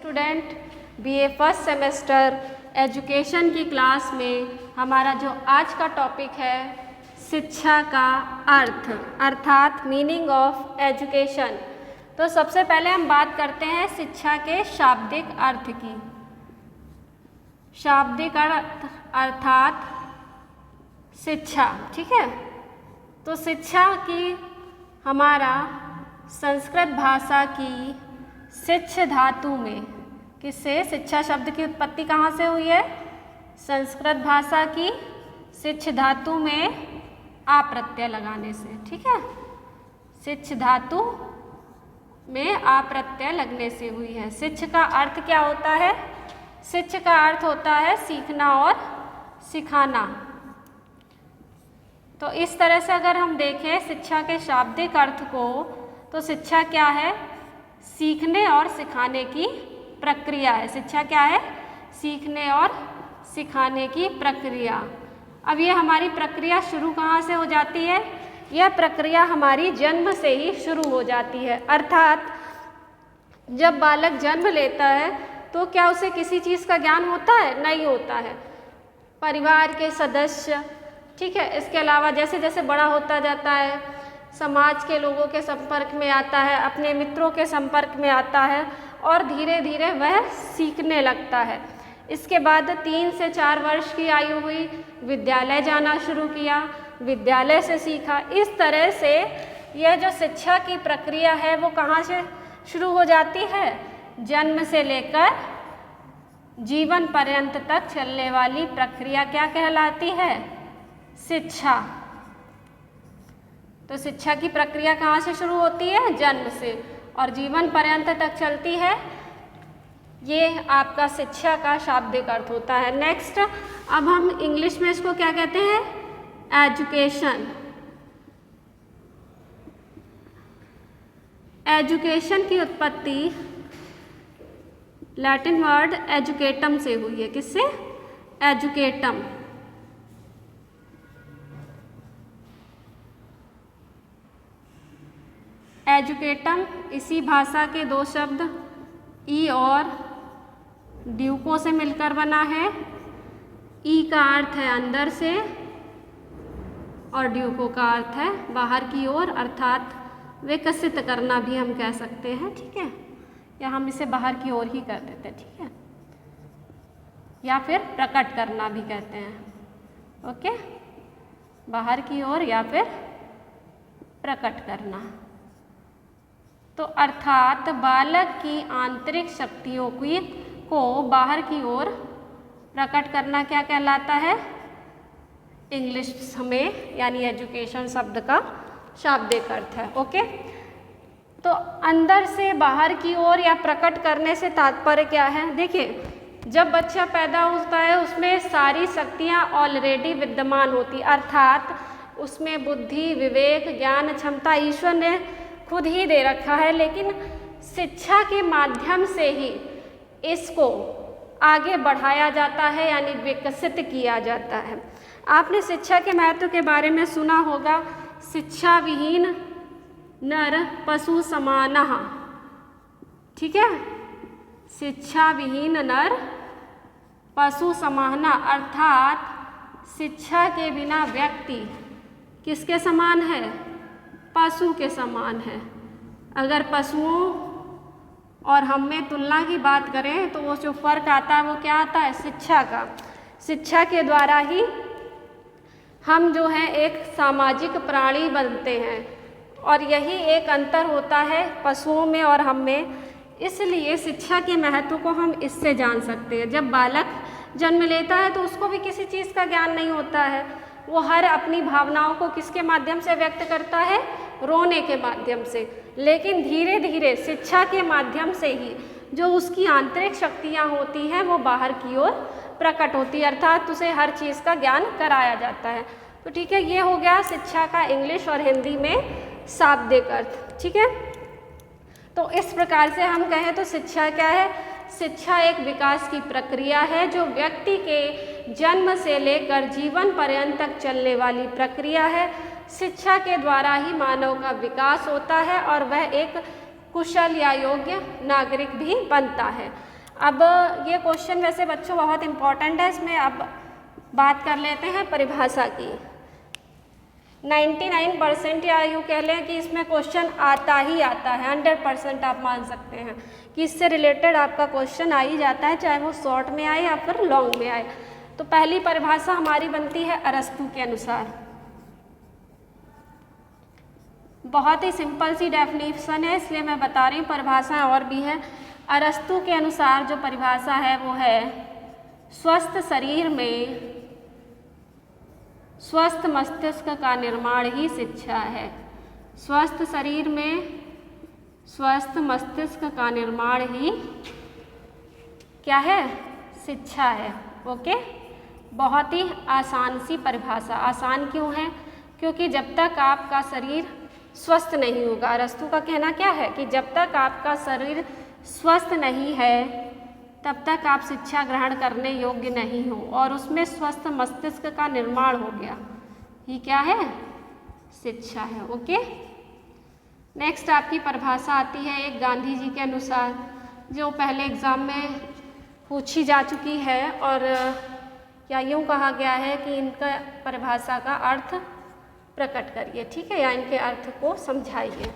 Student BA first semester education की class में हमारा जो आज का टॉपिक है शिक्षा का अर्थ अर्थात मीनिंग ऑफ एजुकेशन। तो सबसे पहले हम बात करते हैं शिक्षा के शाब्दिक अर्थ की। शाब्दिक अर्थ अर्थात शिक्षा, ठीक है। तो शिक्षा की हमारा संस्कृत भाषा की शिक्ष धातु में किससे शिक्षा शब्द की उत्पत्ति कहाँ से हुई है? संस्कृत भाषा की शिक्ष धातु में आ प्रत्यय लगाने से, ठीक है। शिक्ष धातु में आ प्रत्यय लगने से हुई है। शिक्ष का अर्थ क्या होता है? शिक्ष का अर्थ होता है सीखना और सिखाना। तो इस तरह से अगर हम देखें शिक्षा के शाब्दिक अर्थ को, तो शिक्षा क्या है? सीखने और सिखाने की प्रक्रिया है। शिक्षा क्या है? सीखने और सिखाने की प्रक्रिया। अब ये हमारी प्रक्रिया शुरू कहाँ से हो जाती है? यह प्रक्रिया हमारी जन्म से ही शुरू हो जाती है। अर्थात जब बालक जन्म लेता है तो क्या उसे किसी चीज़ का ज्ञान होता है? नहीं होता है। परिवार के सदस्य, ठीक है, इसके अलावा जैसे जैसे बड़ा होता जाता है समाज के लोगों के संपर्क में आता है, अपने मित्रों के संपर्क में आता है और धीरे धीरे वह सीखने लगता है। इसके बाद 3 से 4 वर्ष की आयु हुई, विद्यालय जाना शुरू किया, विद्यालय से सीखा। इस तरह से यह जो शिक्षा की प्रक्रिया है वो कहाँ से शुरू हो जाती है? जन्म से लेकर जीवन पर्यंत तक चलने वाली प्रक्रिया क्या कहलाती है? शिक्षा। तो शिक्षा की प्रक्रिया कहाँ से शुरू होती है? जन्म से, और जीवन पर्यंत तक चलती है। ये आपका शिक्षा का शाब्दिक अर्थ होता है। नेक्स्ट, अब हम इंग्लिश में इसको क्या कहते हैं? एजुकेशन। एजुकेशन की उत्पत्ति लैटिन वर्ड एजुकेटम से हुई है। किससे? एजुकेटम। एजुकेटम इसी भाषा के 2 शब्द ई और ड्यूको से मिलकर बना है। ई का अर्थ है अंदर से और ड्यूको का अर्थ है बाहर की ओर, अर्थात विकसित करना भी हम कह सकते हैं, ठीक है, या हम इसे बाहर की ओर ही कर देते हैं, ठीक है, या फिर प्रकट करना भी कहते हैं। ओके, बाहर की ओर या फिर प्रकट करना। तो अर्थात बालक की आंतरिक शक्तियों को बाहर की ओर प्रकट करना क्या कहलाता है? इंग्लिश में यानी एजुकेशन शब्द का शाब्दिक अर्थ है। ओके, तो अंदर से बाहर की ओर या प्रकट करने से तात्पर्य क्या है? देखिए, जब बच्चा पैदा होता है उसमें सारी शक्तियाँ ऑलरेडी विद्यमान होती, अर्थात उसमें बुद्धि, विवेक, ज्ञान, क्षमता ईश्वर ने खुद ही दे रखा है, लेकिन शिक्षा के माध्यम से ही इसको आगे बढ़ाया जाता है यानी विकसित किया जाता है। आपने शिक्षा के महत्व के बारे में सुना होगा, शिक्षा विहीन नर पशु समानः, ठीक है। शिक्षा विहीन नर पशु समानः, अर्थात शिक्षा के बिना व्यक्ति किसके समान है? पशु के समान है। अगर पशुओं और हम में तुलना की बात करें तो वो जो फर्क आता है वो क्या आता है? शिक्षा का। शिक्षा के द्वारा ही हम जो है एक सामाजिक प्राणी बनते हैं, और यही एक अंतर होता है पशुओं में और हम में। इसलिए शिक्षा के महत्व को हम इससे जान सकते हैं। जब बालक जन्म लेता है तो उसको भी किसी चीज़ का ज्ञान नहीं होता है, वो हर अपनी भावनाओं को किसके माध्यम से व्यक्त करता है? रोने के माध्यम से। लेकिन धीरे धीरे शिक्षा के माध्यम से ही जो उसकी आंतरिक शक्तियाँ होती हैं वो बाहर की ओर प्रकट होती है, अर्थात उसे हर चीज़ का ज्ञान कराया जाता है। तो ठीक है, ये हो गया शिक्षा का इंग्लिश और हिंदी में शाब्दिक अर्थ, ठीक है। तो इस प्रकार से हम कहें तो शिक्षा क्या है? शिक्षा एक विकास की प्रक्रिया है जो व्यक्ति के जन्म से लेकर जीवन पर्यंत तक चलने वाली प्रक्रिया है। शिक्षा के द्वारा ही मानव का विकास होता है और वह एक कुशल या योग्य नागरिक भी बनता है। अब ये क्वेश्चन वैसे बच्चों बहुत इम्पॉर्टेंट है, इसमें अब बात कर लेते हैं परिभाषा की। 99% या यूँ कह लें कि इसमें क्वेश्चन आता ही आता है, 100% आप मान सकते हैं कि इससे रिलेटेड आपका क्वेश्चन आ ही जाता है, चाहे वो शॉर्ट में आए या फिर लॉन्ग में आए। तो पहली परिभाषा हमारी बनती है अरस्तू के अनुसार। बहुत ही सिंपल सी डेफिनेशन है, इसलिए मैं बता रही हूँ, परिभाषाएं और भी है। अरस्तू के अनुसार जो परिभाषा है वो है स्वस्थ शरीर में स्वस्थ मस्तिष्क का निर्माण ही शिक्षा है। स्वस्थ शरीर में स्वस्थ मस्तिष्क का निर्माण ही क्या है? शिक्षा है। ओके, बहुत ही आसान सी परिभाषा। आसान क्यों है? क्योंकि जब तक आपका शरीर स्वस्थ नहीं होगा, अरस्तू का कहना क्या है कि जब तक आपका शरीर स्वस्थ नहीं है तब तक आप शिक्षा ग्रहण करने योग्य नहीं हो, और उसमें स्वस्थ मस्तिष्क का निर्माण हो गया, ये क्या है? शिक्षा है। ओके, नेक्स्ट आपकी परिभाषा आती है एक गांधी जी के अनुसार, जो पहले एग्जाम में पूछी जा चुकी है, और या यूँ कहा गया है कि इनका परिभाषा का अर्थ प्रकट करिए, ठीक है, या इनके अर्थ को समझाइए।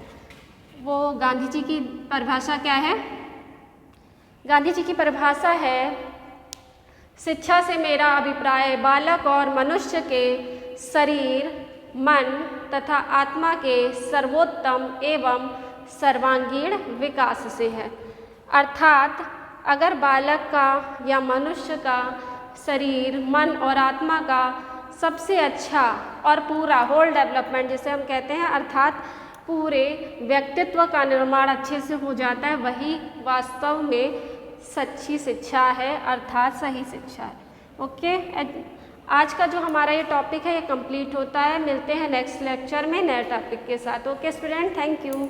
वो गांधी जी की परिभाषा क्या है? गांधी जी की परिभाषा है, शिक्षा से मेरा अभिप्राय बालक और मनुष्य के शरीर, मन तथा आत्मा के सर्वोत्तम एवं सर्वांगीण विकास से है। अर्थात अगर बालक का या मनुष्य का शरीर, मन और आत्मा का सबसे अच्छा और पूरा होल डेवलपमेंट जिसे हम कहते हैं, अर्थात पूरे व्यक्तित्व का निर्माण अच्छे से हो जाता है, वही वास्तव में सच्ची शिक्षा है, अर्थात सही शिक्षा है। ओके, आज का जो हमारा ये टॉपिक है ये कंप्लीट होता है। मिलते हैं नेक्स्ट लेक्चर में नए टॉपिक के साथ। Okay student, thank you.